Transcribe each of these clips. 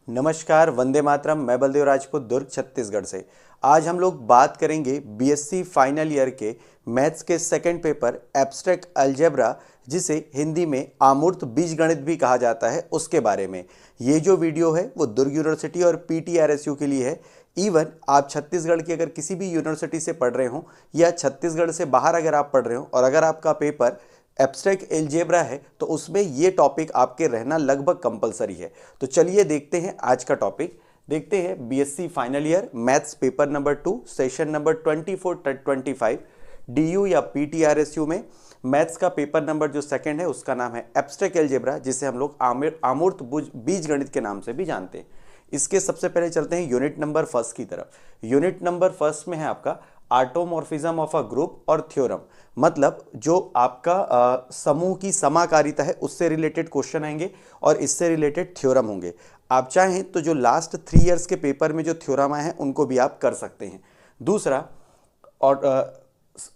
नमस्कार, वंदे मातरम। मैं बलदेव राजपूत, दुर्ग, छत्तीसगढ़ से। आज हम लोग बात करेंगे बीएससी फाइनल ईयर के मैथ्स के सेकंड पेपर एब्स्ट्रैक्ट अलजेब्रा, जिसे हिंदी में आमूर्त बीजगणित भी कहा जाता है, उसके बारे में। ये जो वीडियो है वो दुर्ग यूनिवर्सिटी और पीटीआरएसयू के लिए है। इवन आप छत्तीसगढ़ की अगर किसी भी यूनिवर्सिटी से पढ़ रहे हो या छत्तीसगढ़ से बाहर अगर आप पढ़ रहे हो और अगर आपका पेपर एब्स्ट्रैक्ट अलजेब्रा है तो उसमें ये टॉपिक आपके रहना लगभग कंपलसरी है। तो चलिए देखते हैं आज का टॉपिक। देखते हैं BSc final year maths paper number 2 session number 24-25 DU या पीटीआरएसयू में मैथ्स का पेपर नंबर जो सेकंड है उसका नाम है एब्स्ट्रैक्ट अलजेब्रा, जिसे हम लोग आमूर्त बीजगणित के नाम से भी जानते हैं। इसके सबसे पहले चलते हैं यूनिट नंबर फर्स्ट की तरफ। यूनिट नंबर फर्स्ट में है आपका ऑटोमॉर्फिज्म ऑफ अ ग्रुप और थ्योरम, मतलब जो आपका समूह की समाकारिता है उससे रिलेटेड क्वेश्चन आएंगे और इससे रिलेटेड थ्योरम होंगे। आप चाहें तो जो लास्ट 3 इयर्स के पेपर में जो थ्योरम आए हैं उनको भी आप कर सकते हैं। दूसरा,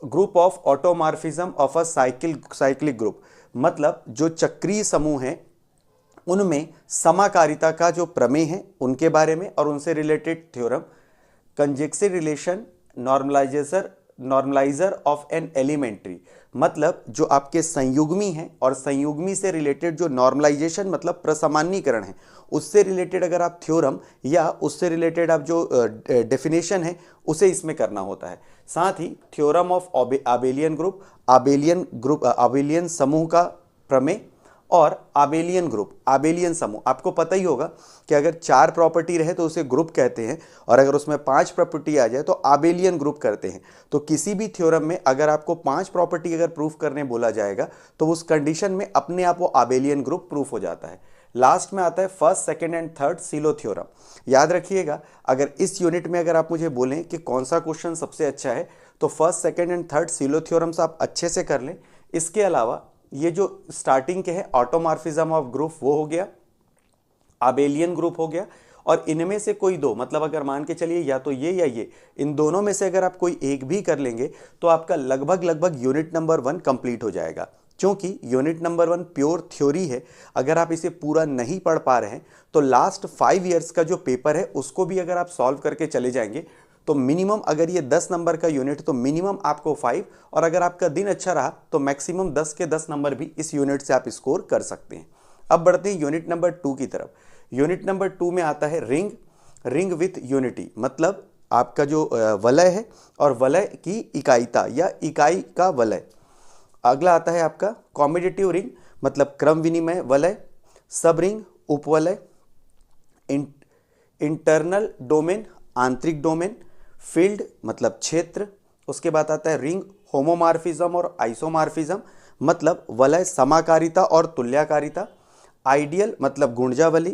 group of automorphism of a cyclic group, मतलब जो चक्रीय समूह है उनमें समाकारिता का जो प्रमेय है उनके बारे में और उनसे related theorem. Conjugacy relation normalizer of an elementary, मतलब जो आपके संयुग्मी हैं और संयुग्मी से रिलेटेड जो नॉर्मलाइजेशन मतलब प्रसामान्यीकरण है उससे रिलेटेड अगर आप थ्योरम या उससे रिलेटेड आप जो डेफिनेशन है उसे इसमें करना होता है। साथ ही थ्योरम ऑफ आबेलियन समूह का प्रमेय और आबेलियन समूह। आपको पता ही होगा कि अगर 4 प्रॉपर्टी रहे तो उसे ग्रुप कहते हैं और अगर उसमें 5 प्रॉपर्टी आ जाए तो आबेलियन ग्रुप करते हैं। तो किसी भी थ्योरम में अगर आपको 5 प्रॉपर्टी अगर प्रूफ करने बोला जाएगा तो उस कंडीशन में अपने आप वो आबेलियन ग्रुप प्रूफ हो जाता है। लास्ट में आता है first, second and third Sylow theorem. याद रखिएगा, अगर इस यूनिट में अगर आप मुझे बोलें कि कौन सा क्वेश्चन सबसे अच्छा है तो first, second and third Sylow theorems आप अच्छे से कर लें। इसके अलावा ये जो स्टार्टिंग के हैं ऑटोमॉर्फिज्म ऑफ ग्रुप वो हो गया, आबेलियन ग्रुप हो गया, और इनमें से कोई दो, मतलब अगर मान के चलिए या तो ये या ये, इन दोनों में से अगर आप कोई एक भी कर लेंगे तो आपका लगभग यूनिट नंबर 1 कंप्लीट हो जाएगा। क्योंकि यूनिट नंबर 1 प्योर थ्योरी है, अगर आप इसे पूरा नहीं पढ़ पा रहे हैं तो लास्ट 5 इयर्स का जो पेपर है उसको भी अगर आप सॉल्व करके चले जाएंगे तो मिनिमम, अगर ये 10 नंबर का यूनिट तो मिनिमम आपको 5, और अगर आपका दिन अच्छा रहा तो मैक्सिमम 10 के 10 नंबर भी इस यूनिट से आप स्कोर कर सकते हैं। अब बढ़ते हैं यूनिट नंबर 2 की तरफ। यूनिट नंबर 2 में आता है रिंग विथ यूनिटी, मतलब आपका जो वलय है और वलय की इकाईता या इकाई का वलय। अगला आता है आपका कॉम्बिनेटिव रिंग, मतलब क्रम विनिमय वलय। सब रिंग उपवलय। इंटरनल डोमेन आंतरिक डोमेन। फील्ड मतलब क्षेत्र। उसके बाद आता है रिंग होमोमॉर्फिज्म और आइसोमॉर्फिज्म, मतलब वलय समाकारिता और तुल्यकारिता। आइडियल मतलब गुणजावली।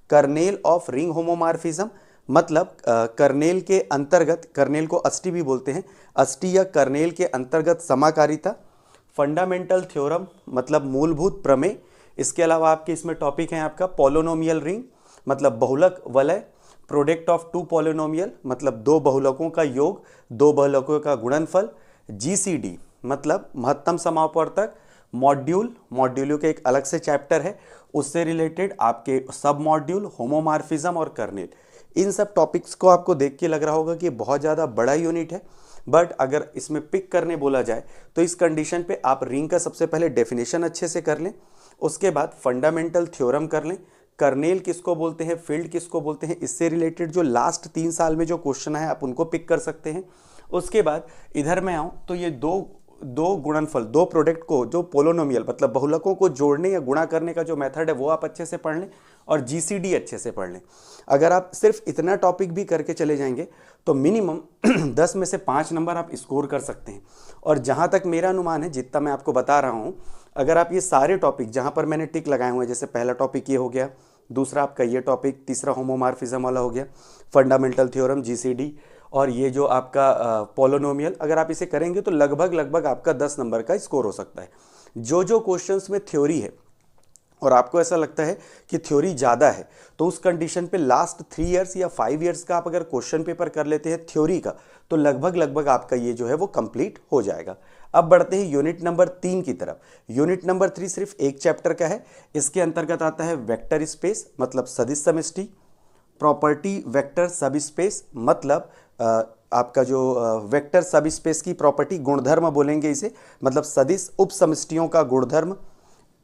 कर्नेल ऑफ रिंग होमोमॉर्फिज्म, मतलब कर्नेल के अंतर्गत, कर्नेल को अष्टी भी बोलते हैं, अष्टी या कर्नेल के अंतर्गत समाकारिता। फंडामेंटल थ्योरम मतलब मूलभूत प्रमेय। इसके अलावा आपके इसमें टॉपिक है आपका पॉलिनोमियल रिंग, मतलब बहुलक वलय। प्रोडक्ट ऑफ 2 पॉलिनोमियल, मतलब 2 बहुलकों का योग, 2 बहुलकों का गुणनफल। जीसीडी मतलब महत्तम समापवर्तक। मॉड्यूल के एक अलग से चैप्टर है, उससे रिलेटेड आपके सब मॉड्यूल, होमोमॉर्फिज्म और कर्नेल। इन सब टॉपिक्स को आपको देख के लग रहा होगा कि बहुत ज़्यादा बड़ा यूनिट है, बट अगर इसमें पिक करने बोला जाए तो इस कंडीशन पे आप रिंग का सबसे पहले डेफिनेशन अच्छे से कर लें, उसके बाद फंडामेंटल थ्योरम कर लें, कर्नेल किसको बोलते हैं, फील्ड किसको बोलते हैं, इससे रिलेटेड जो लास्ट 3 साल में जो क्वेश्चन है आप उनको पिक कर सकते हैं। उसके बाद इधर मैं आऊँ तो ये दो गुणनफल, 2 प्रोडक्ट को, जो पोलोनोमियल मतलब बहुलकों को जोड़ने या गुणा करने का जो मेथड है वो आप अच्छे से पढ़ लें, और जीसीडी अच्छे से पढ़ लें। अगर आप सिर्फ इतना टॉपिक भी करके चले जाएंगे तो मिनिमम 10 में से 5 नंबर आप स्कोर कर सकते हैं। और जहाँ तक मेरा अनुमान है, जितना मैं आपको बता रहा हूँ, अगर आप ये सारे टॉपिक जहाँ पर मैंने टिक लगाए हुए हैं, जैसे पहला टॉपिक ये हो गया, दूसरा आपका ये टॉपिक, तीसरा होमोमॉर्फिज्म वाला हो गया, फंडामेंटल थ्योरम, जीसीडी, और ये जो आपका पोलिनोमियल, अगर आप इसे करेंगे तो लगभग आपका 10 नंबर का स्कोर हो सकता है। जो क्वेश्चंस में थ्योरी है और आपको ऐसा लगता है कि थ्योरी ज़्यादा है तो उस कंडीशन पे लास्ट 3 इयर्स या 5 इयर्स का आप अगर क्वेश्चन पेपर कर लेते हैं थ्योरी का तो लगभग आपका ये जो है वो कंप्लीट हो जाएगा। अब बढ़ते हैं यूनिट नंबर 3 की तरफ। यूनिट नंबर 3 सिर्फ एक चैप्टर का है। इसके अंतर्गत आता है वेक्टर स्पेस, मतलब सदिश समष्टि, प्रॉपर्टी वेक्टर सब स्पेस, मतलब आपका जो वेक्टर सब स्पेस की प्रॉपर्टी, गुणधर्म बोलेंगे इसे, मतलब सदिश उप समष्टियों का गुणधर्म।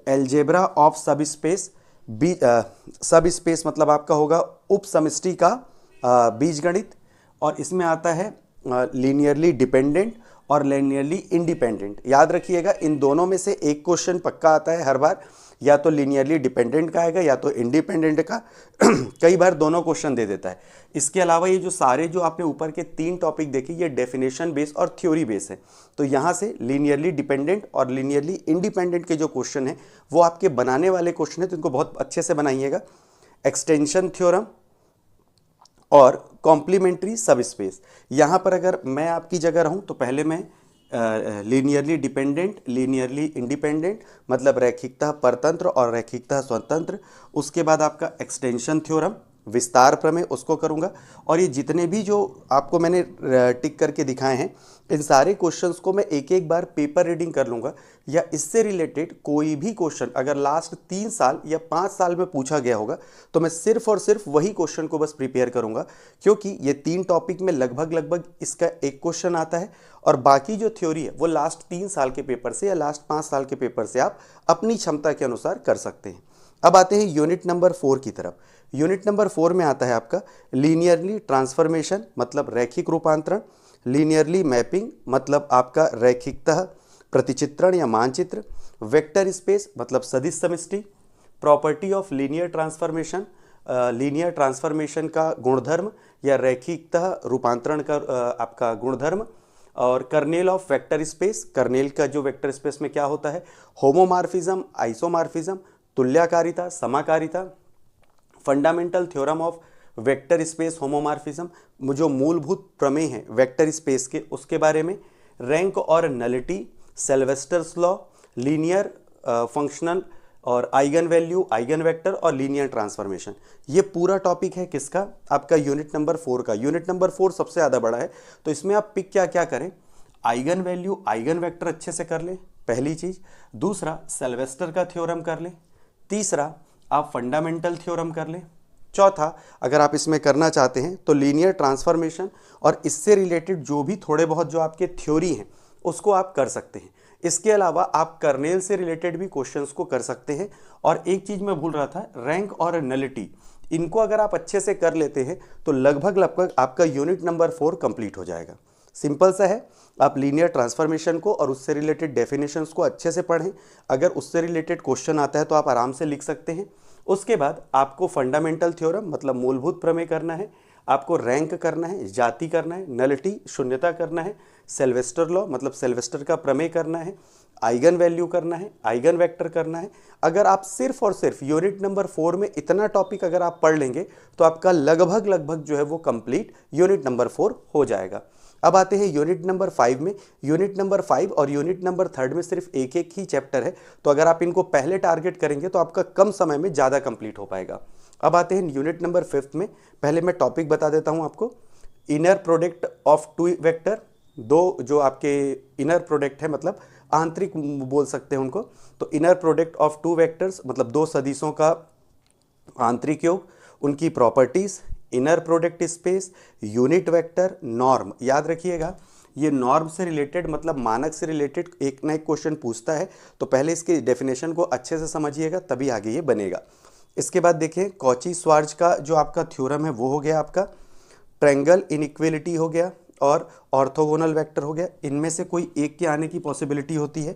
एल्जेब्रा ऑफ सब स्पेस, सब स्पेस मतलब आपका होगा उप समष्टि का बीजगणित। और इसमें आता है लीनियरली डिपेंडेंट और लीनियरली इंडिपेंडेंट। याद रखिएगा इन दोनों में से एक क्वेश्चन पक्का आता है हर बार, या तो लीनियरली डिपेंडेंट का आएगा या तो इंडिपेंडेंट का। कई बार दोनों क्वेश्चन दे देता है। इसके अलावा ये जो सारे जो आपने ऊपर के 3 टॉपिक देखे, ये डेफिनेशन बेस और थ्योरी बेस है। तो यहाँ से लीनियरली डिपेंडेंट और लीनियरली इंडिपेंडेंट के जो क्वेश्चन है वो आपके बनाने वाले क्वेश्चन है, तो इनको बहुत अच्छे से बनाइएगा। एक्सटेंशन थ्योरम और कॉम्प्लीमेंट्री सब स्पेस। यहाँ पर अगर मैं आपकी जगह रहूँ तो पहले मैं लीनियरली डिपेंडेंट, लीनियरली इंडिपेंडेंट मतलब रैखिकता परतंत्र और रैखिकता स्वतंत्र, उसके बाद आपका एक्सटेंशन थ्योरम, विस्तार प्रमेय, उसको करूँगा। और ये जितने भी जो आपको मैंने टिक करके दिखाए हैं, इन सारे क्वेश्चंस को मैं एक एक बार पेपर रीडिंग कर लूँगा, या इससे रिलेटेड कोई भी क्वेश्चन अगर लास्ट 3 साल या 5 साल में पूछा गया होगा तो मैं सिर्फ और सिर्फ वही क्वेश्चन को बस प्रिपेयर करूँगा, क्योंकि ये 3 टॉपिक में लगभग इसका एक क्वेश्चन आता है। और बाकी जो थ्योरी है वो लास्ट 3 साल के पेपर से या लास्ट 5 साल के पेपर से आप अपनी क्षमता के अनुसार कर सकते हैं। अब आते हैं यूनिट नंबर 4 की तरफ। यूनिट नंबर 4 में आता है आपका लीनियरली ट्रांसफॉर्मेशन मतलब रैखिक रूपांतरण, लीनियरली मैपिंग मतलब आपका रैखिकतः प्रतिचित्रण या मानचित्र, वेक्टर स्पेस मतलब सदिश समष्टि, property of linear transformation, linear transformation का गुणधर्म या रैखिकतः रूपांतरण का आपका गुणधर्म, और kernel of vector space, kernel का जो वेक्टर स्पेस में क्या होता है, होमोमार्फिज्म, आइसोमार्फिज्म, तुल्यकारिता, समाकारिता, fundamental theorem of vector space homomorphism, जो मूलभूत प्रमेय हैं वेक्टर स्पेस के, उसके बारे में, रैंक और नलिटी, सिल्वेस्टर्स लॉ, लीनियर फंक्शनल और आइगन वैल्यू, आइगन वेक्टर और लीनियर ट्रांसफॉर्मेशन। ये पूरा टॉपिक है किसका, आपका यूनिट नंबर 4 का। यूनिट नंबर 4 सबसे ज़्यादा बड़ा है, तो इसमें आप पिक क्या क्या करें, आइगन वैल्यू, आइगन वेक्टर अच्छे से कर लें, पहली चीज़। दूसरा, सिल्वेस्टर का थ्योरम कर लें। तीसरा, आप फंडामेंटल थ्योरम कर लें। चौथा, अगर आप इसमें करना चाहते हैं तो लीनियर ट्रांसफॉर्मेशन और इससे रिलेटेड जो भी थोड़े बहुत जो आपके थ्योरी हैं उसको आप कर सकते हैं। इसके अलावा आप कर्नेल से रिलेटेड भी क्वेश्चंस को कर सकते हैं। और एक चीज़ मैं भूल रहा था, रैंक और नलिटी, इनको अगर आप अच्छे से कर लेते हैं तो लगभग आपका यूनिट नंबर 4 कंप्लीट हो जाएगा। सिंपल सा है, आप लीनियर ट्रांसफॉर्मेशन को और उससे रिलेटेड डेफिनेशंस को अच्छे से पढ़ें। अगर उससे रिलेटेड क्वेश्चन आता है तो आप आराम से लिख सकते हैं। उसके बाद आपको फंडामेंटल थ्योरम मतलब मूलभूत प्रमेय करना है, आपको रैंक करना है, जाति करना है, नलिटी शून्यता करना है, सिल्वेस्टर लॉ मतलब सिल्वेस्टर का प्रमेय करना है, आइगन वैल्यू करना है, आइगन वेक्टर करना है। अगर आप सिर्फ और सिर्फ यूनिट नंबर 4 में इतना टॉपिक अगर आप पढ़ लेंगे तो आपका लगभग जो है वो कंप्लीट यूनिट नंबर 4 हो जाएगा। अब आते हैं यूनिट नंबर 5 में। यूनिट नंबर 5 और यूनिट नंबर 3 में सिर्फ एक एक ही चैप्टर है, तो अगर आप इनको पहले टारगेट करेंगे तो आपका कम समय में ज़्यादा कंप्लीट हो पाएगा। अब आते हैं यूनिट नंबर 5 में। पहले मैं टॉपिक बता देता हूँ आपको, इनर प्रोडक्ट ऑफ 2 वेक्टर। दो जो आपके इनर प्रोडक्ट है मतलब आंतरिक बोल सकते हैं उनको, तो इनर प्रोडक्ट ऑफ 2 वेक्टर्स मतलब 2 सदिशों का आंतरिक योग, उनकी properties, inner product space, unit vector, norm. याद रखिएगा ये नॉर्म से रिलेटेड मतलब मानक से रिलेटेड एक ना एक क्वेश्चन पूछता है, तो पहले इसकी डेफिनेशन को अच्छे से समझिएगा तभी आगे ये बनेगा। इसके बाद देखिए कॉची श्वार्ट्ज का जो आपका थ्योरम है वो हो गया आपका, ट्रायंगल इनइक्वालिटी हो गया और ऑर्थोगोनल वेक्टर हो गया। इनमें से कोई एक के आने की पॉसिबिलिटी होती है।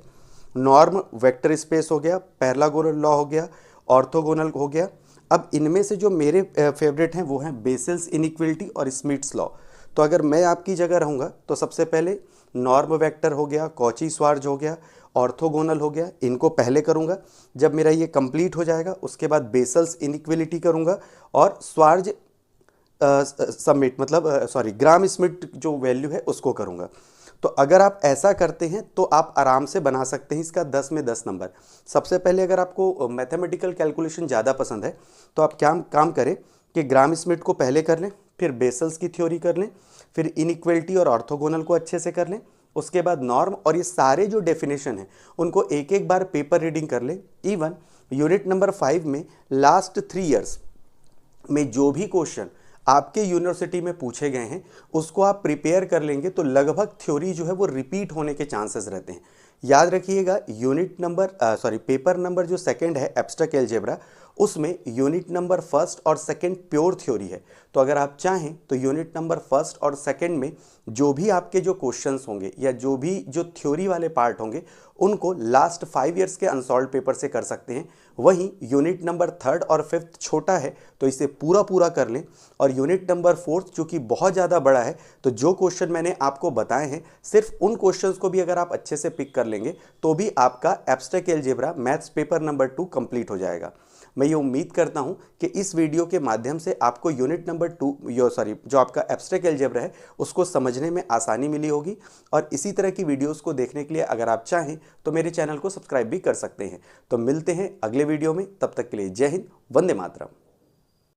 नॉर्म वेक्टर स्पेस हो गया, पैरेलल लॉ हो गया, ऑर्थोगोनल हो गया। अब इनमें से जो मेरे फेवरेट हैं वो हैं बेसेल्स इनइक्वालिटी और स्मिथ्स लॉ। तो अगर मैं आपकी जगह रहूँगा तो सबसे पहले नॉर्म वेक्टर हो गया, कॉची श्वार्ट्ज हो गया, ऑर्थोगोनल हो गया, इनको पहले करूँगा। जब मेरा ये कंप्लीट हो जाएगा उसके बाद बेसेल्स इनइक्वालिटी करूँगा और श्वार्ट्ज समिट मतलब ग्राम स्मिथ जो वैल्यू है उसको करूँगा। तो अगर आप ऐसा करते हैं तो आप आराम से बना सकते हैं इसका 10 में 10 नंबर। सबसे पहले अगर आपको मैथमेटिकल कैलकुलेशन ज़्यादा पसंद है तो आप क्या काम करें कि ग्राम स्मिथ को पहले कर लें, फिर बेसल्स की थ्योरी कर लें, फिर इनइक्वालिटी और ऑर्थोगोनल को अच्छे से कर लें, उसके बाद नॉर्म और ये सारे जो डेफिनेशन हैं उनको एक एक बार पेपर रीडिंग कर लें। इवन यूनिट नंबर 5 में लास्ट 3 ईयर्स में जो भी क्वेश्चन आपके यूनिवर्सिटी में पूछे गए हैं उसको आप प्रिपेयर कर लेंगे तो लगभग थ्योरी जो है वो रिपीट होने के चांसेस रहते हैं। याद रखिएगा पेपर नंबर जो सेकंड है एब्स्ट्रैक्ट अलजेब्रा, उसमें यूनिट नंबर फर्स्ट और सेकंड प्योर थ्योरी है। तो अगर आप चाहें तो यूनिट नंबर फर्स्ट और सेकंड में जो भी आपके जो क्वेश्चंस होंगे या जो थ्योरी वाले पार्ट होंगे उनको लास्ट 5 इयर्स के अनसॉल्व पेपर से कर सकते हैं। वहीं यूनिट नंबर थर्ड और फिफ्थ छोटा है तो इसे पूरा कर लें, और यूनिट नंबर फोर्थ जो कि बहुत ज़्यादा बड़ा है तो जो क्वेश्चन मैंने आपको बताए हैं सिर्फ उन क्वेश्चंस को भी अगर आप अच्छे से पिक कर लेंगे तो भी आपका abstract algebra maths paper number 2 complete हो जाएगा। मैं ये उम्मीद करता हूं कि इस वीडियो के माध्यम से आपको यूनिट नंबर 2 जो आपका एब्स्ट्रैक्ट अलजेब्रा है उसको समझने में आसानी मिली होगी। और इसी तरह की वीडियोस को देखने के लिए अगर आप चाहें तो मेरे चैनल को सब्सक्राइब भी कर सकते हैं। तो मिलते हैं अगले वीडियो में, तब तक के लिए जय हिंद, वंदे मातरम।